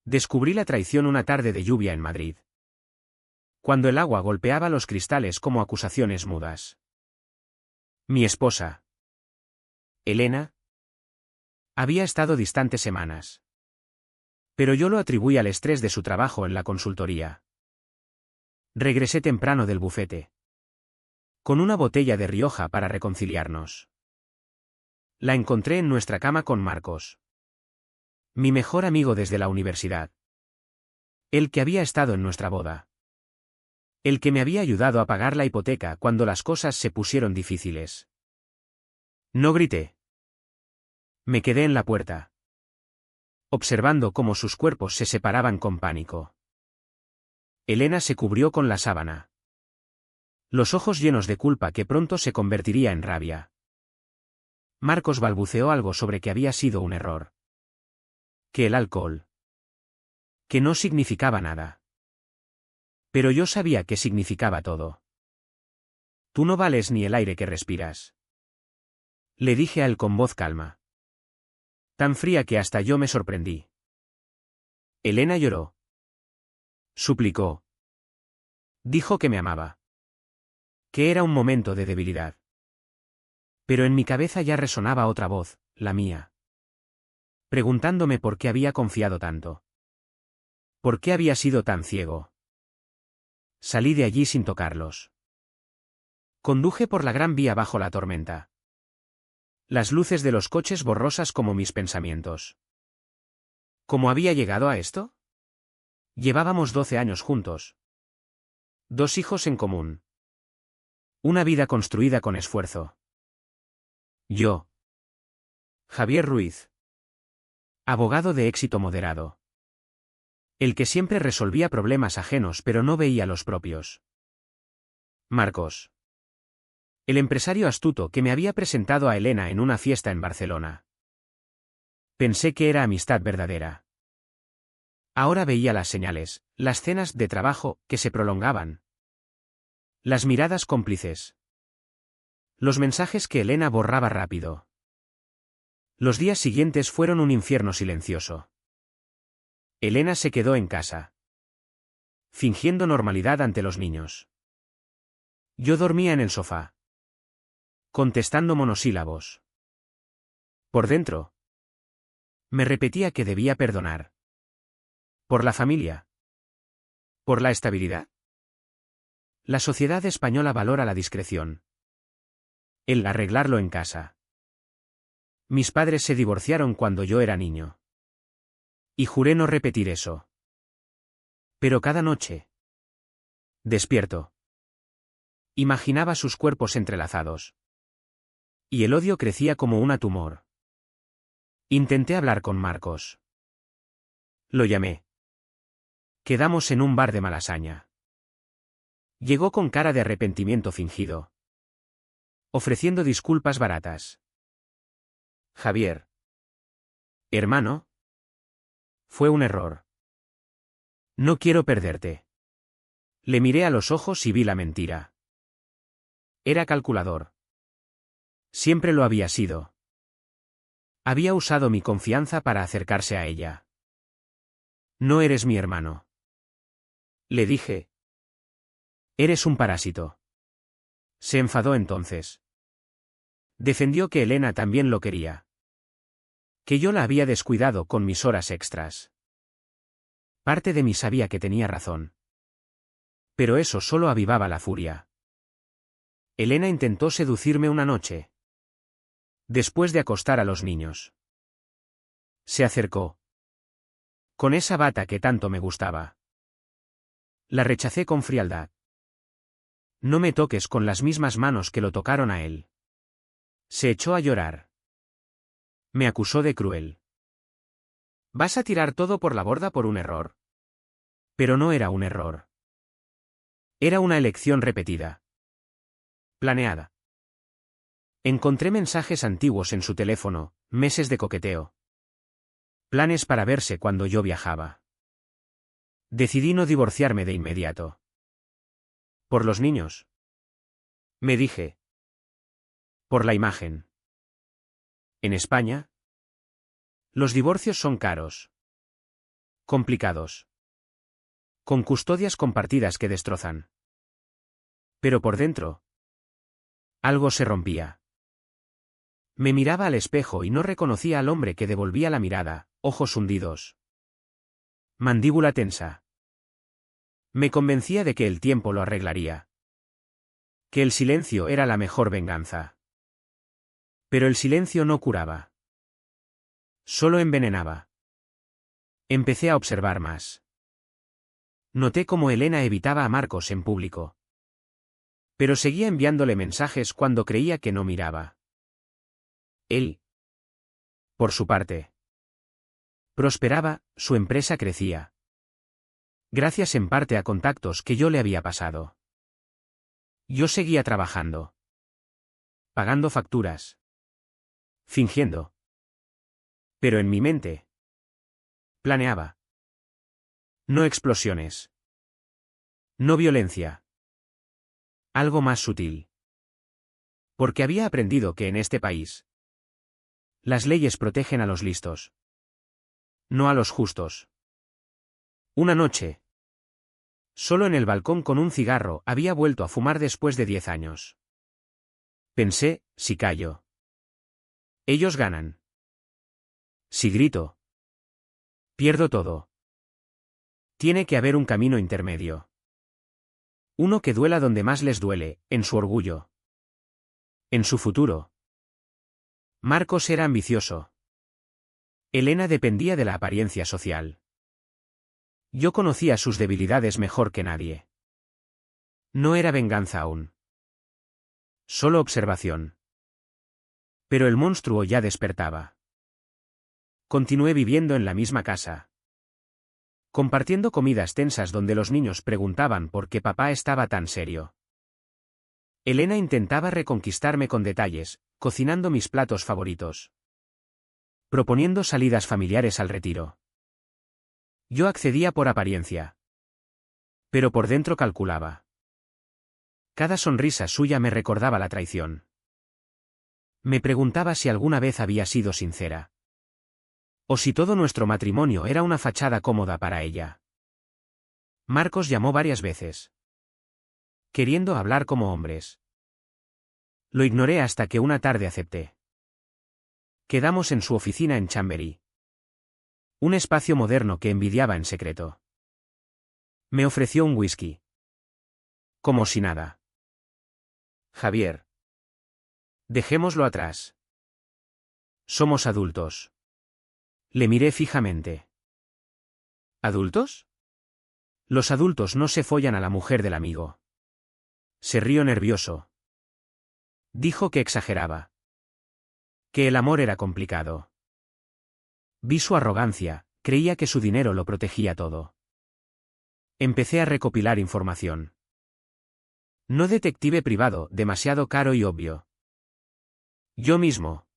Descubrí la traición una tarde de lluvia en Madrid. Cuando el agua golpeaba los cristales como acusaciones mudas. Mi esposa, Elena, había estado distante semanas. Pero yo lo atribuí al estrés de su trabajo en la consultoría. Regresé temprano del bufete. Con una botella de Rioja para reconciliarnos. La encontré en nuestra cama con Marcos. Mi mejor amigo desde la universidad. El que había estado en nuestra boda. El que me había ayudado a pagar la hipoteca cuando las cosas se pusieron difíciles. No grité. Me quedé en la puerta, observando cómo sus cuerpos se separaban con pánico. Elena se cubrió con la sábana. Los ojos llenos de culpa que pronto se convertiría en rabia. Marcos balbuceó algo sobre que había sido un error. Que el alcohol. Que no significaba nada. Pero yo sabía que significaba todo. Tú no vales ni el aire que respiras. Le dije a él con voz calma. Tan fría que hasta yo me sorprendí. Elena lloró. Suplicó. Dijo que me amaba. Que era un momento de debilidad. Pero en mi cabeza ya resonaba otra voz, la mía. Preguntándome por qué había confiado tanto. ¿Por qué había sido tan ciego? Salí de allí sin tocarlos. Conduje por la Gran Vía bajo la tormenta. Las luces de los coches borrosas como mis pensamientos. ¿Cómo había llegado a esto? Llevábamos 12 años juntos. 2 hijos en común. Una vida construida con esfuerzo. Yo. Javier Ruiz. Abogado de éxito moderado. El que siempre resolvía problemas ajenos pero no veía los propios. Marcos. El empresario astuto que me había presentado a Elena en una fiesta en Barcelona. Pensé que era amistad verdadera. Ahora veía las señales, las cenas de trabajo que se prolongaban. Las miradas cómplices. Los mensajes que Elena borraba rápido. Los días siguientes fueron un infierno silencioso. Elena se quedó en casa. Fingiendo normalidad ante los niños. Yo dormía en el sofá. Contestando monosílabos. Por dentro. Me repetía que debía perdonar. Por la familia. Por la estabilidad. La sociedad española valora la discreción. El arreglarlo en casa. Mis padres se divorciaron cuando yo era niño. Y juré no repetir eso. Pero cada noche. Despierto. Imaginaba sus cuerpos entrelazados. Y el odio crecía como una tumor. Intenté hablar con Marcos. Lo llamé. Quedamos en un bar de Malasaña. Llegó con cara de arrepentimiento fingido. Ofreciendo disculpas baratas. Javier. Hermano. Fue un error. No quiero perderte. Le miré a los ojos y vi la mentira. Era calculador. Siempre lo había sido. Había usado mi confianza para acercarse a ella. No eres mi hermano. Le dije. Eres un parásito. Se enfadó entonces. Defendió que Elena también lo quería. Que yo la había descuidado con mis horas extras. Parte de mí sabía que tenía razón. Pero eso solo avivaba la furia. Elena intentó seducirme una noche. Después de acostar a los niños. Se acercó. Con esa bata que tanto me gustaba. La rechacé con frialdad. No me toques con las mismas manos que lo tocaron a él. Se echó a llorar. Me acusó de cruel. ¿Vas a tirar todo por la borda por un error? Pero no era un error. Era una elección repetida. Planeada. Encontré mensajes antiguos en su teléfono, meses de coqueteo. Planes para verse cuando yo viajaba. Decidí no divorciarme de inmediato. ¿Por los niños? Me dije. Por la imagen. En España, los divorcios son caros. Complicados. Con custodias compartidas que destrozan. Pero por dentro, algo se rompía. Me miraba al espejo y no reconocía al hombre que devolvía la mirada, ojos hundidos. Mandíbula tensa. Me convencía de que el tiempo lo arreglaría. Que el silencio era la mejor venganza. Pero el silencio no curaba. Solo envenenaba. Empecé a observar más. Noté cómo Elena evitaba a Marcos en público. Pero seguía enviándole mensajes cuando creía que no miraba. Él, por su parte, prosperaba, su empresa crecía. Gracias en parte a contactos que yo le había pasado. Yo seguía trabajando. Pagando facturas. Fingiendo. Pero en mi mente. Planeaba. No explosiones. No violencia. Algo más sutil. Porque había aprendido que en este país las leyes protegen a los listos. No a los justos. Una noche. Solo en el balcón con un cigarro había vuelto a fumar después de 10 años. Pensé, si callo. Ellos ganan. Si grito. Pierdo todo. Tiene que haber un camino intermedio. Uno que duela donde más les duele, en su orgullo. En su futuro. Marcos era ambicioso. Elena dependía de la apariencia social. Yo conocía sus debilidades mejor que nadie. No era venganza aún. Solo observación. Pero el monstruo ya despertaba. Continué viviendo en la misma casa. Compartiendo comidas tensas donde los niños preguntaban por qué papá estaba tan serio. Elena intentaba reconquistarme con detalles, cocinando mis platos favoritos. Proponiendo salidas familiares al retiro. Yo accedía por apariencia. Pero por dentro calculaba. Cada sonrisa suya me recordaba la traición. Me preguntaba si alguna vez había sido sincera. O si todo nuestro matrimonio era una fachada cómoda para ella. Marcos llamó varias veces. Queriendo hablar como hombres. Lo ignoré hasta que una tarde acepté. Quedamos en su oficina en Chamberí. Un espacio moderno que envidiaba en secreto. Me ofreció un whisky. Como si nada. Javier. Dejémoslo atrás. Somos adultos. Le miré fijamente. ¿Adultos? Los adultos no se follan a la mujer del amigo. Se rió nervioso. Dijo que exageraba. Que el amor era complicado. Vi su arrogancia, creía que su dinero lo protegía todo. Empecé a recopilar información. No detective privado, demasiado caro y obvio. Yo mismo.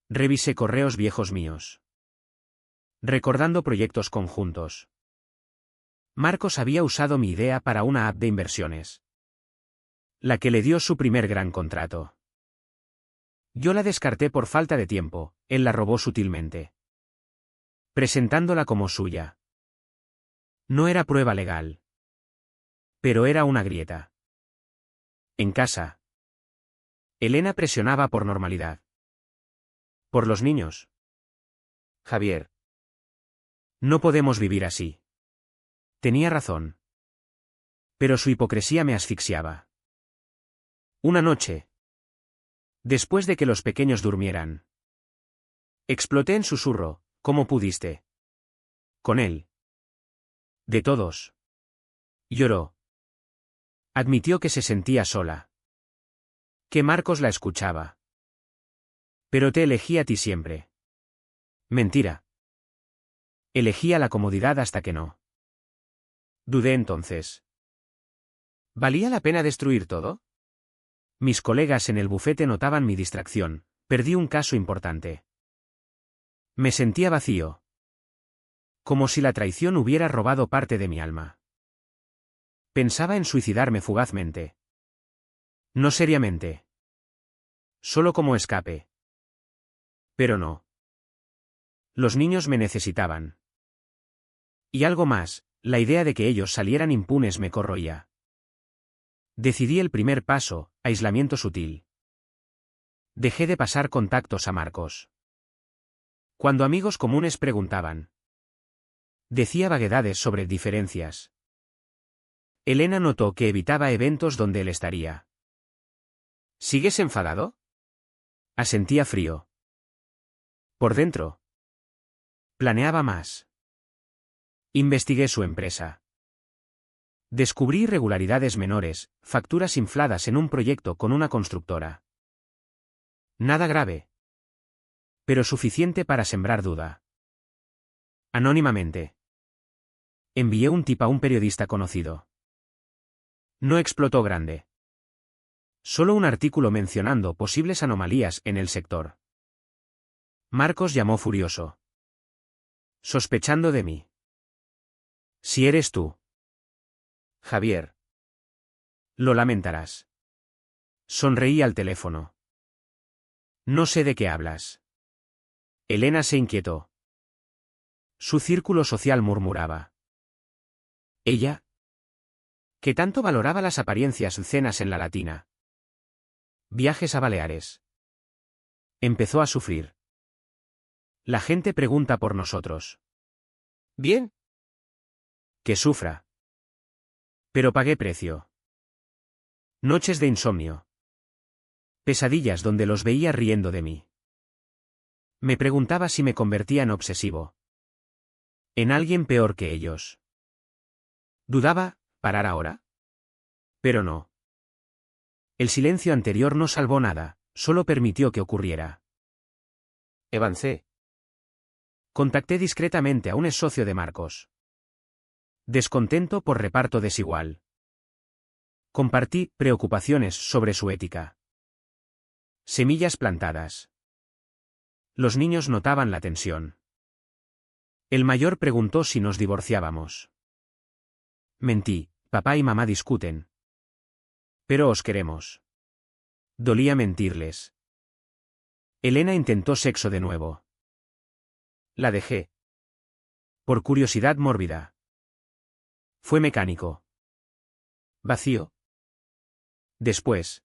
Revisé correos viejos míos. Recordando proyectos conjuntos. Marcos había usado mi idea para una app de inversiones. La que le dio su primer gran contrato. Yo la descarté por falta de tiempo, él la robó sutilmente. Presentándola como suya. No era prueba legal. Pero era una grieta. En casa. Elena presionaba por normalidad. Por los niños. Javier. No podemos vivir así. Tenía razón. Pero su hipocresía me asfixiaba. Una noche. Después de que los pequeños durmieran. Exploté en susurro, ¿cómo pudiste? Con él. De todos. Lloró. Admitió que se sentía sola. Que Marcos la escuchaba. Pero te elegí a ti siempre. Mentira. Elegía la comodidad hasta que no. Dudé entonces. ¿Valía la pena destruir todo? Mis colegas en el bufete notaban mi distracción, perdí un caso importante. Me sentía vacío. Como si la traición hubiera robado parte de mi alma. Pensaba en suicidarme fugazmente. No seriamente. Solo como escape. Pero no. Los niños me necesitaban. Y algo más, la idea de que ellos salieran impunes me corroía. Decidí el primer paso, aislamiento sutil. Dejé de pasar contactos a Marcos. Cuando amigos comunes preguntaban, decía vaguedades sobre diferencias. Elena notó que evitaba eventos donde él estaría. ¿Sigues enfadado? Asentía frío. Por dentro. Planeaba más. Investigué su empresa. Descubrí irregularidades menores, facturas infladas en un proyecto con una constructora. Nada grave. Pero suficiente para sembrar duda. Anónimamente. Envié un tip a un periodista conocido. No explotó grande. Solo un artículo mencionando posibles anomalías en el sector. Marcos llamó furioso. Sospechando de mí. Si eres tú. Javier. Lo lamentarás. Sonreí al teléfono. No sé de qué hablas. Elena se inquietó. Su círculo social murmuraba. Ella. Que tanto valoraba las apariencias cenas en la Latina. Viajes a Baleares. Empezó a sufrir. La gente pregunta por nosotros. Bien. Que sufra. Pero pagué precio. Noches de insomnio. Pesadillas donde los veía riendo de mí. Me preguntaba si me convertía en obsesivo. En alguien peor que ellos. Dudaba, ¿parar ahora? Pero no. El silencio anterior no salvó nada, solo permitió que ocurriera. Avancé. Contacté discretamente a un ex socio de Marcos. Descontento por reparto desigual. Compartí preocupaciones sobre su ética. Semillas plantadas. Los niños notaban la tensión. El mayor preguntó si nos divorciábamos. Mentí, papá y mamá discuten. Pero os queremos. Dolía mentirles. Elena intentó sexo de nuevo. La dejé. Por curiosidad mórbida. Fue mecánico. Vacío. Después.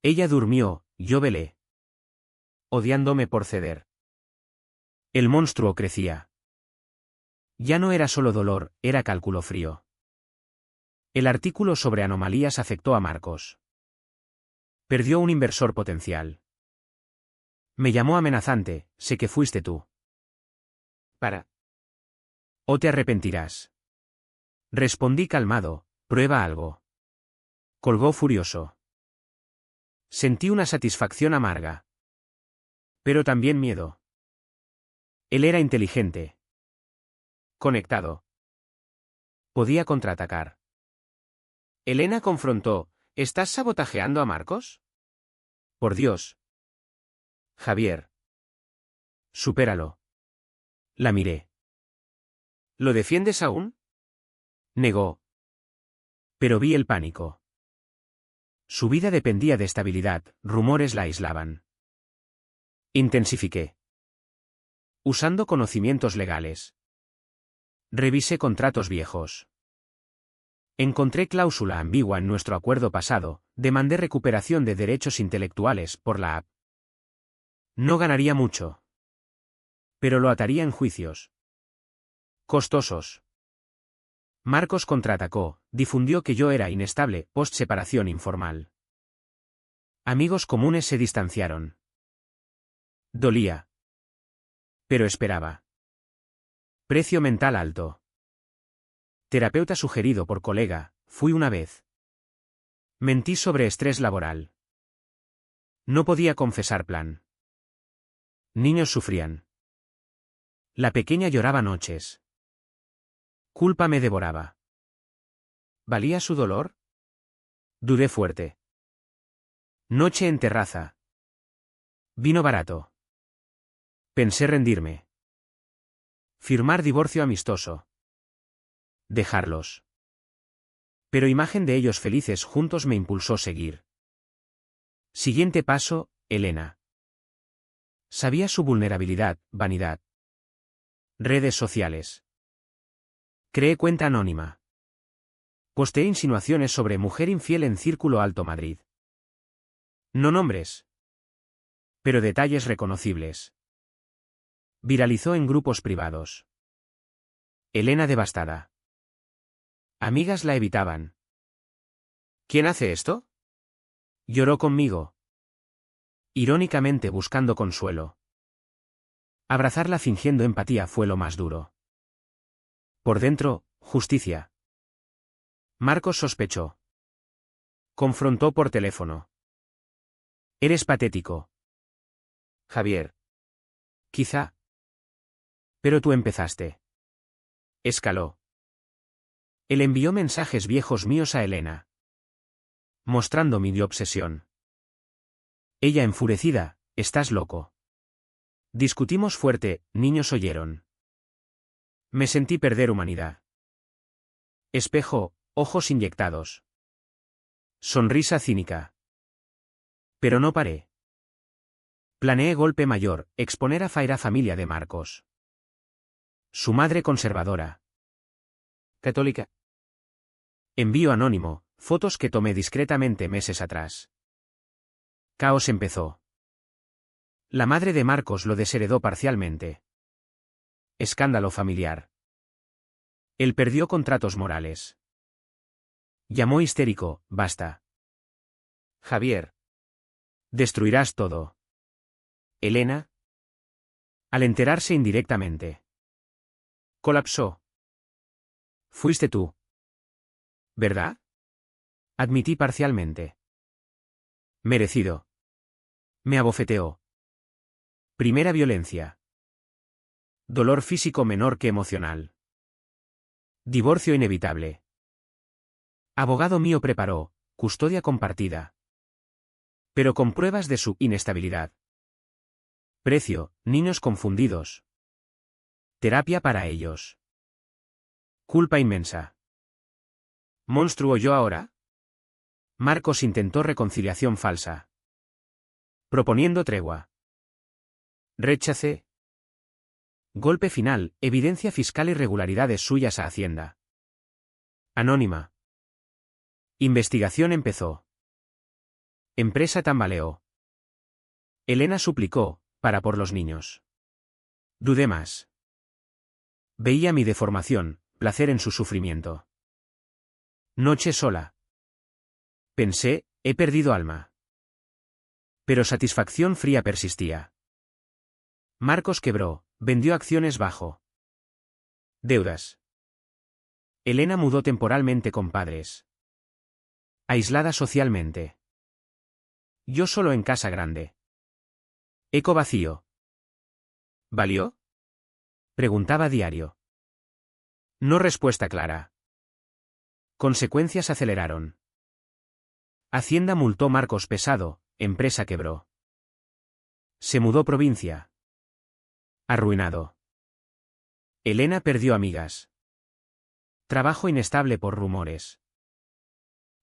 Ella durmió, yo velé. Odiándome por ceder. El monstruo crecía. Ya no era solo dolor, era cálculo frío. El artículo sobre anomalías afectó a Marcos. Perdió un inversor potencial. Me llamó amenazante, sé que fuiste tú. Para. O te arrepentirás. Respondí calmado, prueba algo. Colgó furioso. Sentí una satisfacción amarga. Pero también miedo. Él era inteligente. Conectado. Podía contraatacar. Elena confrontó, ¿estás sabotajeando a Marcos? Por Dios. Javier. Supéralo. La miré. ¿Lo defiendes aún? Negó. Pero vi el pánico. Su vida dependía de estabilidad, rumores la aislaban. Intensifiqué. Usando conocimientos legales. Revisé contratos viejos. Encontré cláusula ambigua en nuestro acuerdo pasado, demandé recuperación de derechos intelectuales por la app. No ganaría mucho. Pero lo ataría en juicios. Costosos. Marcos contraatacó, difundió que yo era inestable, post-separación informal. Amigos comunes se distanciaron. Dolía. Pero esperaba. Precio mental alto. Terapeuta sugerido por colega, fui una vez. Mentí sobre estrés laboral. No podía confesar plan. Niños sufrían. La pequeña lloraba noches. Culpa me devoraba. ¿Valía su dolor? Dudé fuerte. Noche en terraza. Vino barato. Pensé rendirme. Firmar divorcio amistoso. Dejarlos. Pero imagen de ellos felices juntos me impulsó seguir. Siguiente paso, Elena. Sabía su vulnerabilidad, vanidad. Redes sociales. Creé cuenta anónima. Posteé insinuaciones sobre mujer infiel en Círculo Alto Madrid. No nombres, pero detalles reconocibles. Viralizó en grupos privados. Elena devastada. Amigas la evitaban. ¿Quién hace esto? Lloró conmigo. Irónicamente buscando consuelo. Abrazarla fingiendo empatía fue lo más duro. Por dentro, justicia. Marcos sospechó. Confrontó por teléfono. Eres patético. Javier. Quizá. Pero tú empezaste. Escaló. Él envió mensajes viejos míos a Elena. Mostrando mi obsesión. Ella enfurecida, estás loco. Discutimos fuerte, niños oyeron. Me sentí perder humanidad. Espejo, ojos inyectados. Sonrisa cínica. Pero no paré. Planeé golpe mayor, exponer a Faira familia de Marcos. Su madre conservadora. Católica. Envío anónimo, fotos que tomé discretamente meses atrás. Caos empezó. La madre de Marcos lo desheredó parcialmente. Escándalo familiar. Él perdió contratos morales. Llamó histérico, basta. Javier. Destruirás todo. Elena. Al enterarse indirectamente. Colapsó. Fuiste tú. ¿Verdad? Admití parcialmente. Merecido. Me abofeteó. Primera violencia. Dolor físico menor que emocional. Divorcio inevitable. Abogado mío preparó, custodia compartida. Pero con pruebas de su inestabilidad. Precio, niños confundidos. Terapia para ellos. Culpa inmensa. ¿Monstruo yo ahora? Marcos intentó reconciliación falsa. Proponiendo tregua. Rechacé. Golpe final, evidencia fiscal irregularidades suyas a Hacienda. Anónima. Investigación empezó. Empresa tambaleó. Elena suplicó, para por los niños. Dudé más. Veía mi deformación, placer en su sufrimiento. Noche sola. Pensé, he perdido alma. Pero satisfacción fría persistía. Marcos quebró, vendió acciones bajo deudas. Elena mudó temporalmente con padres. Aislada socialmente. Yo solo en casa grande. Eco vacío. ¿Valió? Preguntaba diario. No respuesta clara. Consecuencias aceleraron. Hacienda multó Marcos pesado, empresa quebró. Se mudó provincia. Arruinado. Elena perdió amigas. Trabajo inestable por rumores.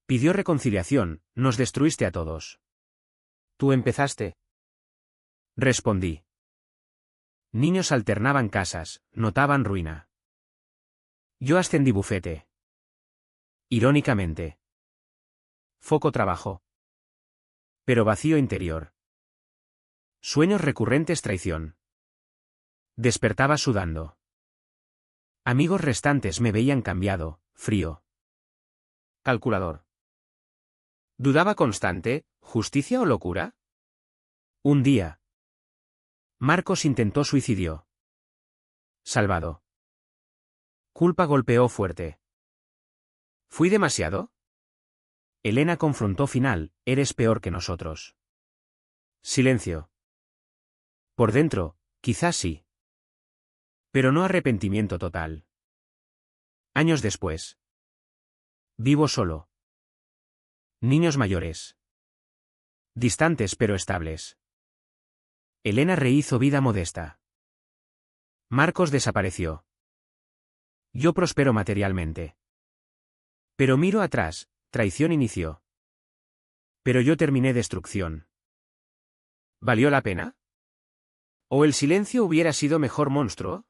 Pidió reconciliación, nos destruiste a todos. ¿Tú empezaste? Respondí. Niños alternaban casas, notaban ruina. Yo ascendí bufete. Irónicamente. Foco trabajo. Pero vacío interior. Sueños recurrentes traición. Despertaba sudando. Amigos restantes me veían cambiado, frío. Calculador. Dudaba constante, ¿justicia o locura? Un día. Marcos intentó suicidio. Salvado. Culpa golpeó fuerte. ¿Fui demasiado? Elena confrontó final, eres peor que nosotros. Silencio. Por dentro, quizás sí. Pero no arrepentimiento total. Años después. Vivo solo. Niños mayores. Distantes pero estables. Elena rehizo vida modesta. Marcos desapareció. Yo prospero materialmente. Pero miro atrás, traición inició. Pero yo terminé destrucción. ¿Valió la pena? ¿O el silencio hubiera sido mejor, monstruo?